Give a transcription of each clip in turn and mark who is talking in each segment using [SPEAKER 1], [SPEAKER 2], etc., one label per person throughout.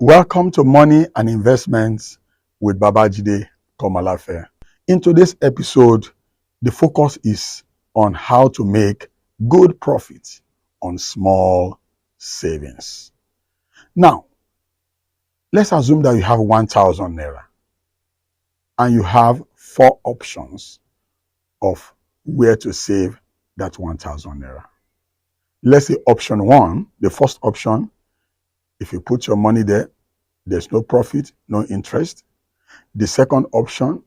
[SPEAKER 1] Welcome to Money and Investments with Babajide Komalafe. In today's episode, the focus is on how to make good profits on small savings. Now, let's assume that you have 1,000 naira and you have 4 options of where to save that 1,000 naira. Let's say option 1, the first option, if you put your money there, there's no profit, no interest. The second option,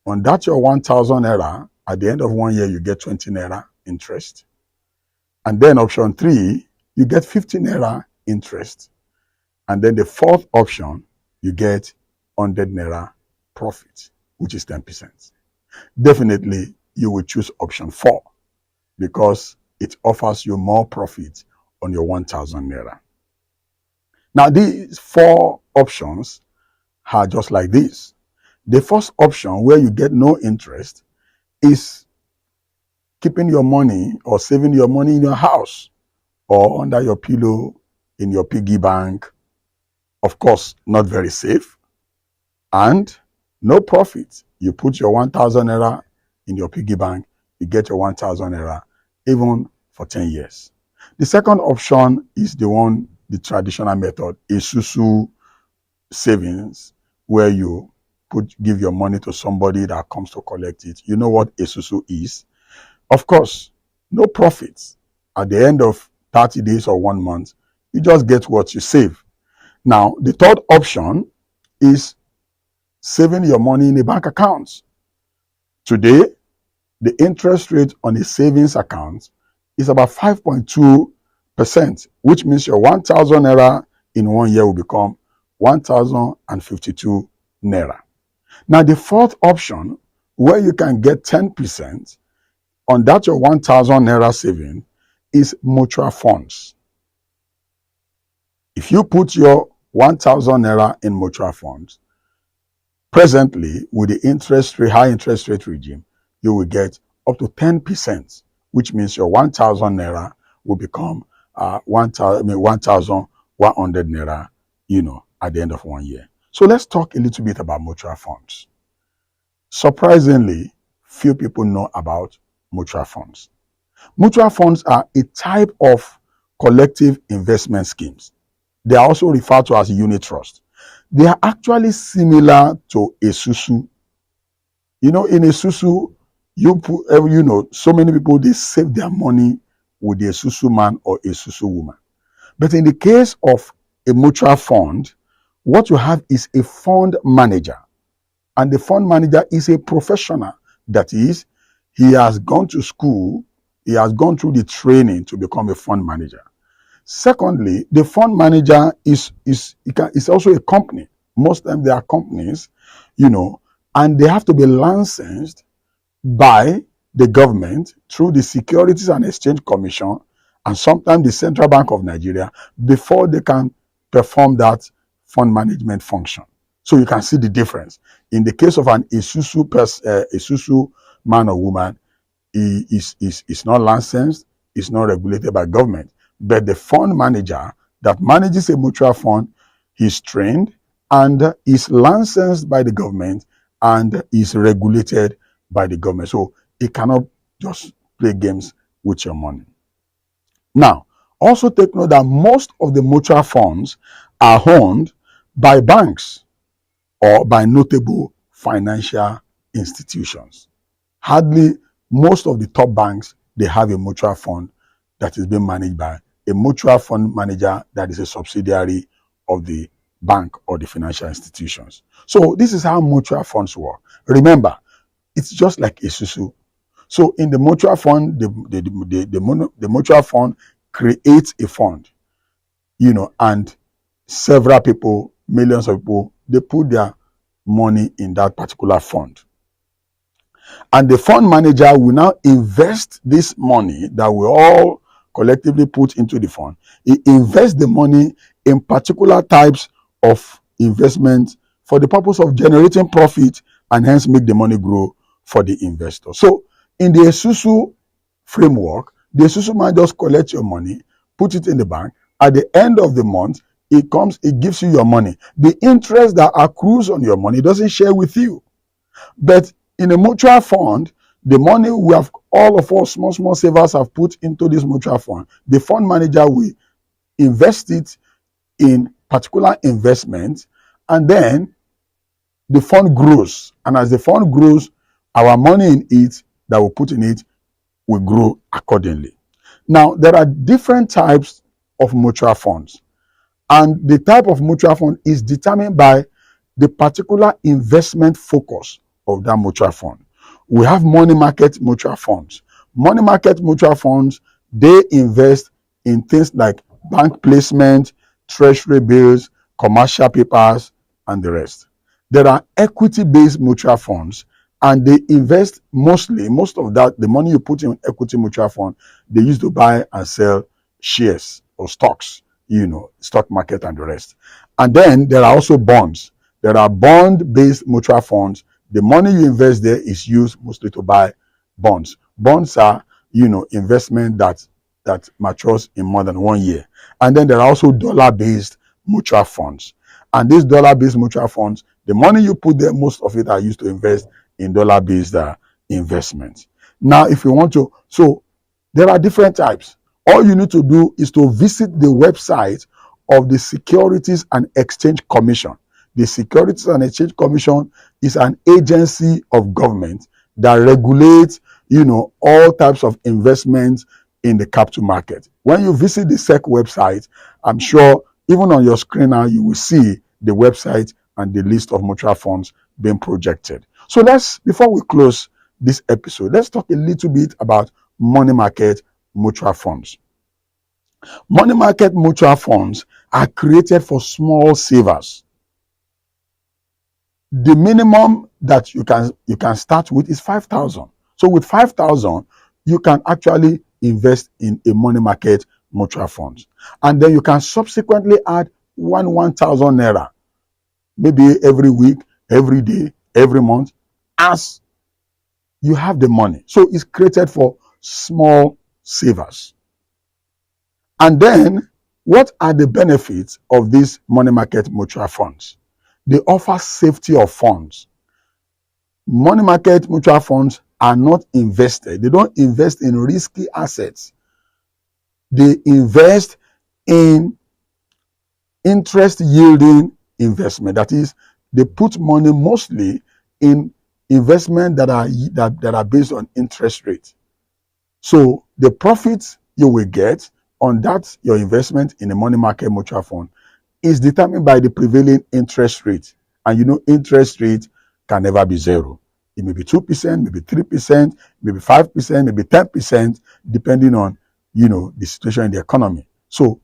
[SPEAKER 1] on that your 1,000 naira, at the end of 1 year, you get 20 naira interest. And then option 3, you get 50 naira interest. And then the fourth option, you get 100 naira profit, which is 10%. Definitely, you will choose option 4 because it offers you more profit on your 1,000 naira. Now, these 4 options are just like this. The first option, where you get no interest, is keeping your money or saving your money in your house or under your pillow in your piggy bank. Of course, not very safe and no profit. You put your 1,000 naira in your piggy bank, you get your 1,000 naira even for 10 years. The second option is the traditional method, Esusu savings, where you give your money to somebody that comes to collect it. You know what Esusu is? Of course, no profits. At the end of 30 days or 1 month, you just get what you save. Now, the third option is saving your money in a bank account. Today, the interest rate on a savings account is about 5.2%, which means your 1,000 naira in 1 year will become 1,052 naira. Now, the fourth option, where you can get 10% on that your 1,000 naira saving, is mutual funds. If you put your 1,000 naira in mutual funds, presently with the high interest rate regime, you will get up to 10%, which means your 1,000 naira will become 1,100 naira, at the end of 1 year. So let's talk a little bit about mutual funds. Surprisingly, few people know about mutual funds. Mutual funds are a type of collective investment schemes. They are also referred to as unit trust. They are actually similar to Esusu. In Esusu, so many people, they save their money with the Esusu man or Esusu woman. But in the case of a mutual fund, what you have is a fund manager. And the fund manager is a professional. That is, he has gone to school, he has gone through the training to become a fund manager. Secondly, the fund manager is also a company. Most times they are companies, and they have to be licensed by the government through the Securities and Exchange Commission and sometimes the Central Bank of Nigeria before they can perform that fund management function. So you can see the difference. In the case of an Esusu man or woman, he is not licensed, is not regulated by government. But the fund manager that manages a mutual fund, he's trained and is licensed by the government and is regulated by the government. So he cannot just play games with your money. Now, also take note that most of the mutual funds are owned by banks or by notable financial institutions. Hardly most of the top banks, they have a mutual fund that is being managed by a mutual fund manager that is a subsidiary of the bank or the financial institutions. So this is how mutual funds work. Remember, it's just like Esusu. So in the mutual fund, the mutual fund creates a fund, and several people, millions of people, they put their money in that particular fund. And the fund manager will now invest this money that we all collectively put into the fund. He invests the money in particular types of investment for the purpose of generating profit and hence make the money grow for the investor. So in the Esusu framework, the Esusu man just collects your money, put it in the bank. At the end of the month, it gives you your money. The interest that accrues on your money doesn't share with you. But in a mutual fund, the money we have, all of us small savers have put into this mutual fund, the fund manager will invest it in particular investments, and then the fund grows. And as the fund grows, our money in it that we put in it will grow accordingly. Now, there are different types of mutual funds, and the type of mutual fund is determined by the particular investment focus of that mutual fund. We have money market mutual funds. Money market mutual funds, they invest in things like bank placement, treasury bills, commercial papers, and the rest. There are equity-based mutual funds, and they invest most of that, the money you put in equity mutual fund, they use to buy and sell shares or stocks, stock market and the rest. And then there are also bonds. There are bond-based mutual funds. The money you invest there is used mostly to buy bonds. Bonds are, investment that matures in more than 1 year. And then there are also dollar-based mutual funds. And these dollar-based mutual funds, the money you put there, most of it are used to invest in dollar-based investments. Now, if you want to, so there are different types. All you need to do is to visit the website of the Securities and Exchange Commission. The Securities and Exchange Commission is an agency of government that regulates, all types of investments in the capital market. When you visit the SEC website, I'm sure even on your screen now, you will see the website and the list of mutual funds being projected. So before we close this episode, let's talk a little bit about money market mutual funds. Money market mutual funds are created for small savers. The minimum that you can start with is 5,000. So with 5,000, you can actually invest in a money market mutual fund. And then you can subsequently add 1,000 naira, maybe every week, every day, every month, as you have the money. So it's created for small savers. And then, what are the benefits of these money market mutual funds? They offer safety of funds. Money market mutual funds are not invested. They don't invest in risky assets. They invest in interest yielding investment. That is, they put money mostly in investment that are based on interest rate. So the profits you will get on that, your investment in a money market mutual fund, is determined by the prevailing interest rate. And interest rate can never be zero. It may be 2%, maybe 3%, maybe 5%, maybe 10%, depending on, the situation in the economy. So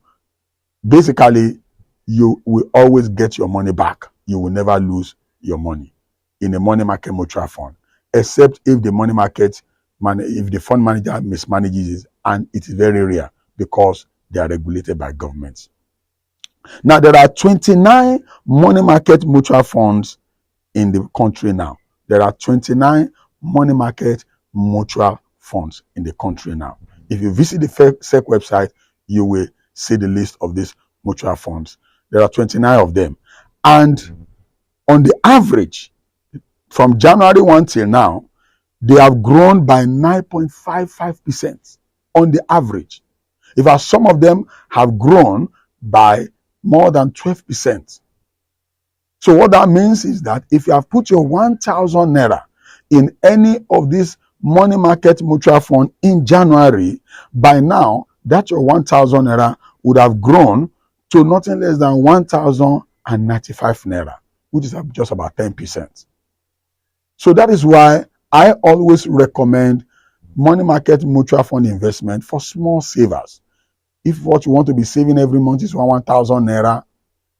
[SPEAKER 1] basically, you will always get your money back. You will never lose your money in a money market mutual fund, except if if the fund manager mismanages it, and it is very rare because they are regulated by governments. Now, there are 29 money market mutual funds in the country now. There are 29 money market mutual funds in the country now. If you visit the SEC website, you will see the list of these mutual funds. There are 29 of them. And on the average, from January 1 till now, they have grown by 9.55% on the average. In fact, some of them have grown by more than 12%. So what that means is that if you have put your 1,000 naira in any of these money market mutual fund in January, by now, that your 1,000 naira would have grown to nothing less than 1,095 naira, which is just about 10%. So that is why I always recommend money market mutual fund investment for small savers. If what you want to be saving every month is 1,000 naira,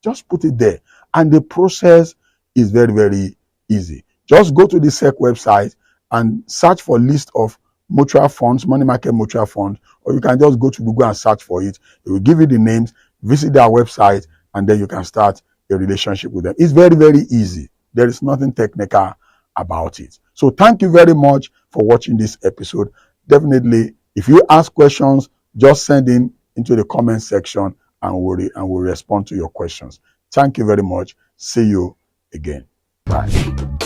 [SPEAKER 1] just put it there. And the process is very, very easy. Just go to the SEC website and search for a list of mutual funds, money market mutual funds, or you can just go to Google and search for it. It will give you the names, visit their website, and then you can start a relationship with them. It's very, very easy. There is nothing technical about it. So thank you very much for watching this episode. Definitely, if you ask questions, just send in into the comment section and we'll respond to your questions. Thank you very much. See you again. Bye.